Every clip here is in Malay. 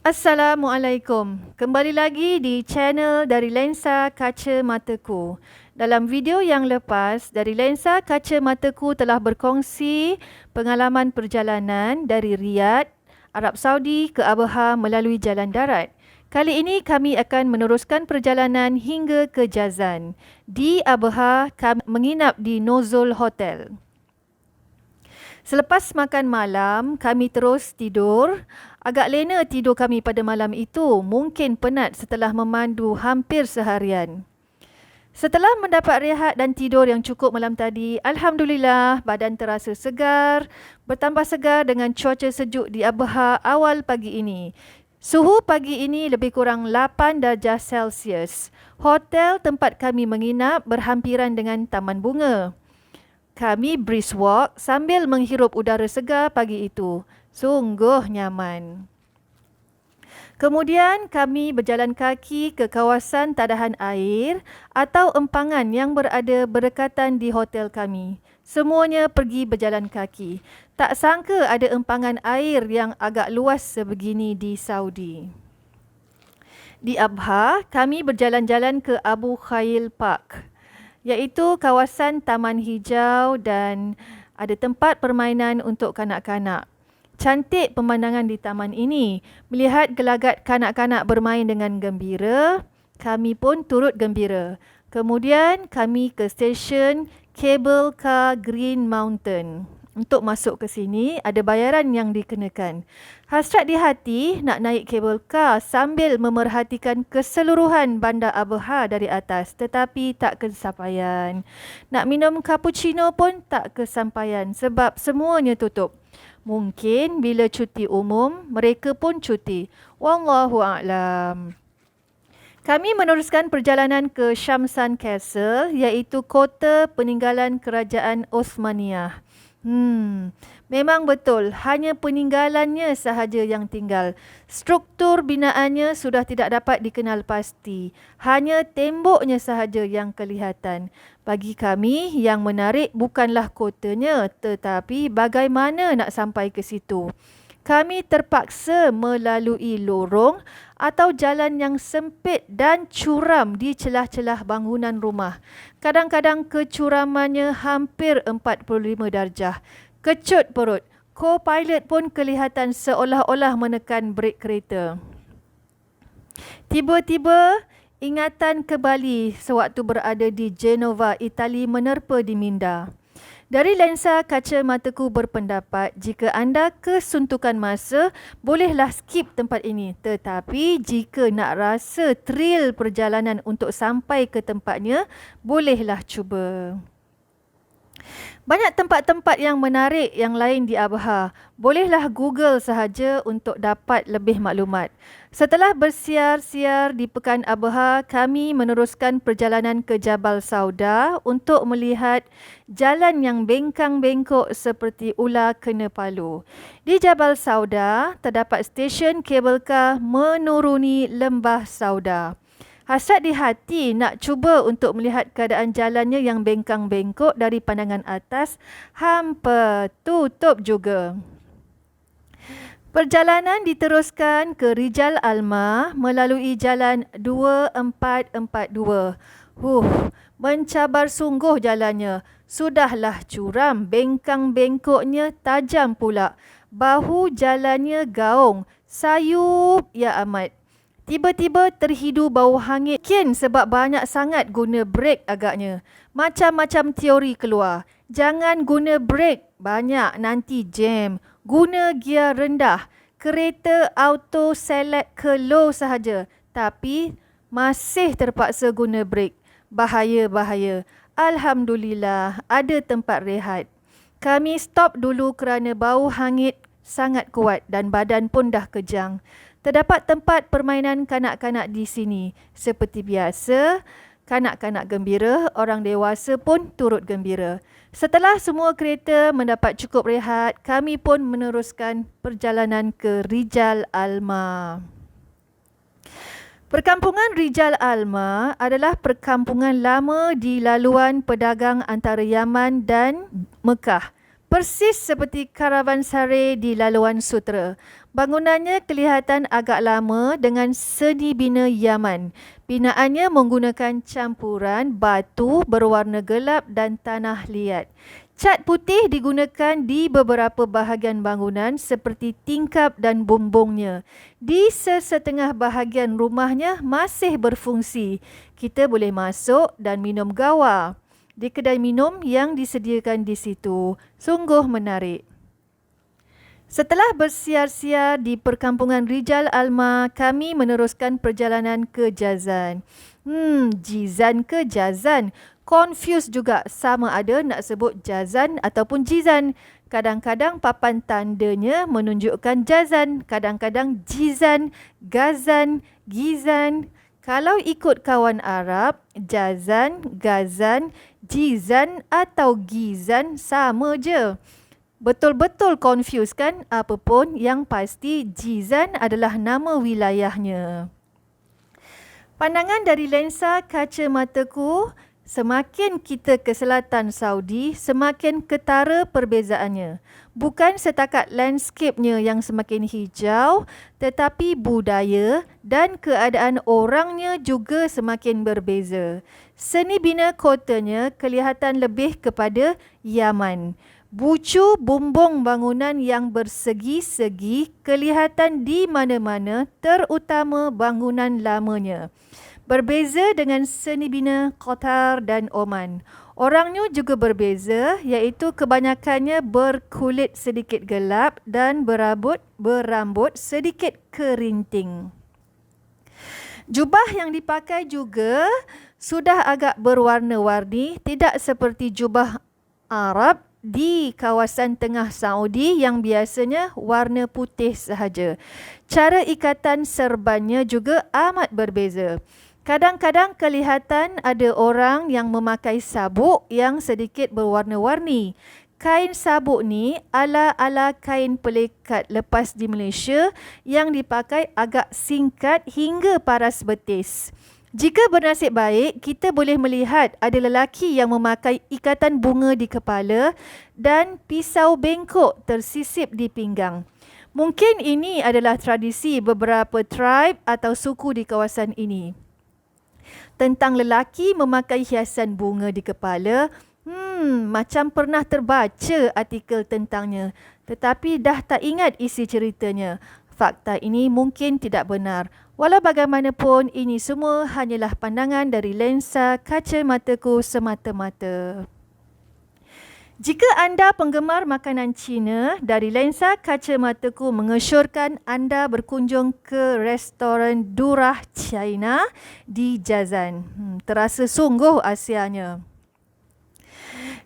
Assalamualaikum. Kembali lagi di channel dari Lensa Kaca Mataku. Dalam video yang lepas, dari Lensa Kaca Mataku telah berkongsi pengalaman perjalanan dari Riyadh, Arab Saudi ke Abaha melalui jalan darat. Kali ini kami akan meneruskan perjalanan hingga ke Jazan. Di Abaha, kami menginap di Nuzul Hotel. Selepas makan malam, kami terus tidur. Agak lena tidur kami pada malam itu. Mungkin penat setelah memandu hampir seharian. Setelah mendapat rehat dan tidur yang cukup malam tadi, Alhamdulillah badan terasa segar, bertambah segar dengan cuaca sejuk di Abaha awal pagi ini. Suhu pagi ini lebih kurang 8 darjah Celsius. Hotel tempat kami menginap berhampiran dengan taman bunga. Kami brisk walk sambil menghirup udara segar pagi itu. Sungguh nyaman. Kemudian kami berjalan kaki ke kawasan tadahan air atau empangan yang berada berdekatan di hotel kami. Semuanya pergi berjalan kaki. Tak sangka ada empangan air yang agak luas sebegini di Saudi. Di Abha, kami berjalan-jalan ke Abu Khail Park, iaitu kawasan taman hijau dan ada tempat permainan untuk kanak-kanak. Cantik pemandangan di taman ini. Melihat gelagat kanak-kanak bermain dengan gembira, kami pun turut gembira. Kemudian kami ke stesen Cable Car Green Mountain. Untuk masuk ke sini, ada bayaran yang dikenakan. Hasrat di hati nak naik kabel car sambil memerhatikan keseluruhan bandar Abaha dari atas, tetapi tak kesampaian. Nak minum cappuccino pun tak kesampaian sebab semuanya tutup. Mungkin bila cuti umum, mereka pun cuti. Wallahu a'lam. Kami meneruskan perjalanan ke Shamsan Castle, iaitu kota peninggalan kerajaan Osmaniyah. Memang betul, hanya peninggalannya sahaja yang tinggal. Struktur binaannya sudah tidak dapat dikenal pasti. Hanya temboknya sahaja yang kelihatan. Bagi kami, yang menarik bukanlah kotanya, tetapi bagaimana nak sampai ke situ. Kami terpaksa melalui lorong atau jalan yang sempit dan curam di celah-celah bangunan rumah. Kadang-kadang kecuramannya hampir 45 darjah. Kecut perut. Co-pilot pun kelihatan seolah-olah menekan brek kereta. Tiba-tiba, ingatan kembali sewaktu berada di Genova, Itali menerpa di minda. Dari Lensa Kaca Mataku berpendapat, jika anda kesuntukan masa, bolehlah skip tempat ini. Tetapi jika nak rasa thrill perjalanan untuk sampai ke tempatnya, bolehlah cuba. Banyak tempat-tempat yang menarik yang lain di Abaha. Bolehlah Google sahaja untuk dapat lebih maklumat. Setelah bersiar-siar di Pekan Abaha, kami meneruskan perjalanan ke Jabal Sauda untuk melihat jalan yang bengkang-bengkok seperti ular kena palu. Di Jabal Sauda, terdapat stesen kabel kar menuruni Lembah Sauda. Hasrat di hati nak cuba untuk melihat keadaan jalannya yang bengkang-bengkok dari pandangan atas, hampa tutup juga. Perjalanan diteruskan ke Rijal Alma melalui jalan 2442. Mencabar sungguh jalannya. Sudahlah curam, bengkang-bengkoknya tajam pula. Bahu jalannya gaung, sayup ya amat. Tiba-tiba terhidu bau hangit. Mungkin sebab banyak sangat guna brek agaknya. Macam-macam teori keluar. Jangan guna brek banyak, nanti jam. Guna gear rendah. Kereta auto select ke low sahaja. Tapi masih terpaksa guna brek. Bahaya-bahaya. Alhamdulillah ada tempat rehat. Kami stop dulu kerana bau hangit sangat kuat dan badan pun dah kejang. Terdapat tempat permainan kanak-kanak di sini. Seperti biasa, kanak-kanak gembira, orang dewasa pun turut gembira. Setelah semua kereta mendapat cukup rehat, kami pun meneruskan perjalanan ke Rijal Alma. Perkampungan Rijal Alma adalah perkampungan lama di laluan pedagang antara Yaman dan Mekah. Persis seperti Karavansari di Laluan Sutera. Bangunannya kelihatan agak lama dengan seni bina Yaman. Binaannya menggunakan campuran batu berwarna gelap dan tanah liat. Cat putih digunakan di beberapa bahagian bangunan seperti tingkap dan bumbungnya. Di sesetengah bahagian rumahnya masih berfungsi. Kita boleh masuk dan minum gawa di kedai minum yang disediakan di situ. Sungguh menarik. Setelah bersiar-siar di perkampungan Rijal Alma, kami meneruskan perjalanan ke Jazan. Jizan ke Jazan? Confuse juga, sama ada nak sebut Jazan ataupun Jizan. Kadang-kadang papan tandanya menunjukkan Jazan, kadang-kadang Jizan, Gazan, Gizan. Kalau ikut kawan Arab, Jazan, Gazan, Jizan atau Gizan sama je. Betul-betul confuse kan? Apapun yang pasti Jizan adalah nama wilayahnya. Pandangan dari lensa kaca mataku, semakin kita ke selatan Saudi, semakin ketara perbezaannya. Bukan setakat landscape-nya yang semakin hijau, tetapi budaya dan keadaan orangnya juga semakin berbeza. Seni bina kotanya kelihatan lebih kepada Yaman. Bucu bumbung bangunan yang bersegi-segi kelihatan di mana-mana, terutama bangunan lamanya. Berbeza dengan seni bina Qatar dan Oman. Orangnya juga berbeza, iaitu kebanyakannya berkulit sedikit gelap dan berambut sedikit kerinting. Jubah yang dipakai juga sudah agak berwarna-warni, tidak seperti jubah Arab di kawasan tengah Saudi yang biasanya warna putih sahaja. Cara ikatan serbannya juga amat berbeza. Kadang-kadang kelihatan ada orang yang memakai sabuk yang sedikit berwarna-warni. Kain sabuk ni ala-ala kain pelikat lepas di Malaysia yang dipakai agak singkat hingga paras betis. Jika bernasib baik, kita boleh melihat ada lelaki yang memakai ikatan bunga di kepala dan pisau bengkok tersisip di pinggang. Mungkin ini adalah tradisi beberapa tribe atau suku di kawasan ini. Tentang lelaki memakai hiasan bunga di kepala, macam pernah terbaca artikel tentangnya, tetapi dah tak ingat isi ceritanya. Fakta ini mungkin tidak benar. Walau bagaimanapun, ini semua hanyalah pandangan dari lensa kaca mataku semata-mata. Jika anda penggemar makanan Cina, dari lensa kaca mataku mengesyorkan anda berkunjung ke restoran Durah China di Jazan. Terasa sungguh Asianya.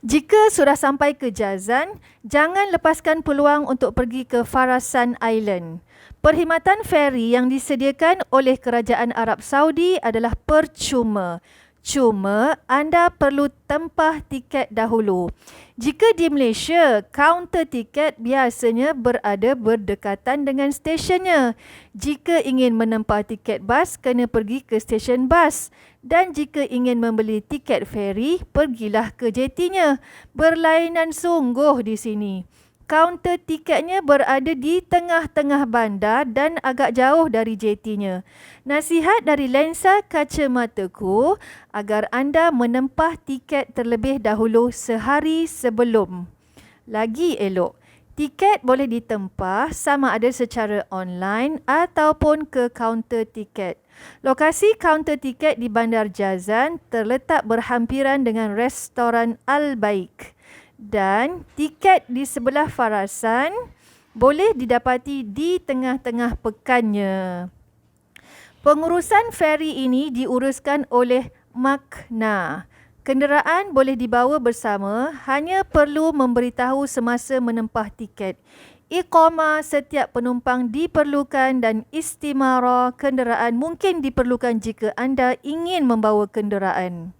Jika sudah sampai ke Jazan, jangan lepaskan peluang untuk pergi ke Farasan Island. Perkhidmatan feri yang disediakan oleh Kerajaan Arab Saudi adalah percuma. Cuma anda perlu tempah tiket dahulu. Jika di Malaysia, kaunter tiket biasanya berada berdekatan dengan stesyennya. Jika ingin menempah tiket bas, kena pergi ke stesen bas. Dan jika ingin membeli tiket feri, pergilah ke jetinya. Berlainan sungguh di sini. Kaunter tiketnya berada di tengah-tengah bandar dan agak jauh dari jetinya. Nasihat dari lensa kaca mataku agar anda menempah tiket terlebih dahulu sehari sebelum. Lagi elok, tiket boleh ditempah sama ada secara online ataupun ke kaunter tiket. Lokasi kaunter tiket di Bandar Jazan terletak berhampiran dengan restoran Al-Baik. Dan tiket di sebelah Farasan boleh didapati di tengah-tengah pekannya. Pengurusan feri ini diuruskan oleh Makna. Kenderaan boleh dibawa bersama, hanya perlu memberitahu semasa menempah tiket. Iqamah setiap penumpang diperlukan dan istimara kenderaan mungkin diperlukan jika anda ingin membawa kenderaan.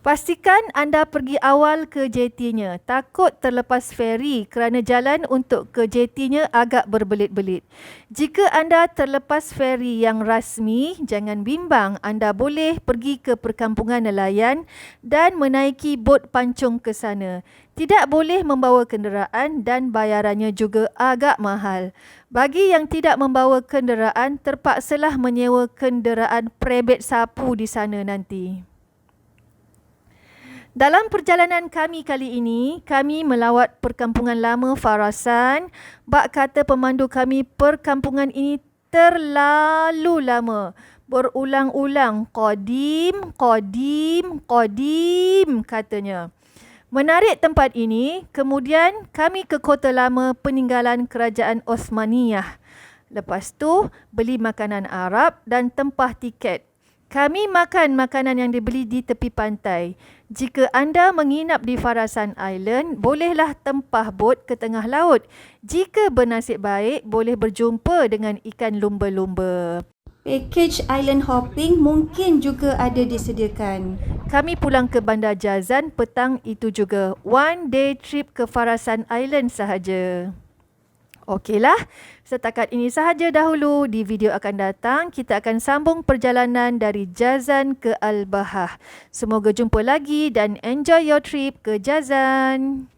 Pastikan anda pergi awal ke JT-nya. Takut terlepas feri kerana jalan untuk ke JT-nya agak berbelit-belit. Jika anda terlepas feri yang rasmi, jangan bimbang. Anda boleh pergi ke perkampungan nelayan dan menaiki bot pancung ke sana. Tidak boleh membawa kenderaan dan bayarannya juga agak mahal. Bagi yang tidak membawa kenderaan, terpaksalah menyewa kenderaan prebet sapu di sana nanti. Dalam perjalanan kami kali ini, kami melawat perkampungan lama Farasan. Bak kata pemandu kami, perkampungan ini terlalu lama. Berulang-ulang, Qadim, Qadim, Qadim katanya. Menarik tempat ini, kemudian kami ke kota lama peninggalan kerajaan Osmaniyah. Lepas tu, beli makanan Arab dan tempah tiket. Kami makan makanan yang dibeli di tepi pantai. Jika anda menginap di Farasan Island, bolehlah tempah bot ke tengah laut. Jika bernasib baik, boleh berjumpa dengan ikan lumba-lumba. Package island hopping mungkin juga ada disediakan. Kami pulang ke Bandar Jazan petang itu juga. One day trip ke Farasan Island sahaja. Okeylah, setakat ini sahaja dahulu. Di video akan datang, kita akan sambung perjalanan dari Jazan ke Al-Bahah. Semoga jumpa lagi dan enjoy your trip ke Jazan.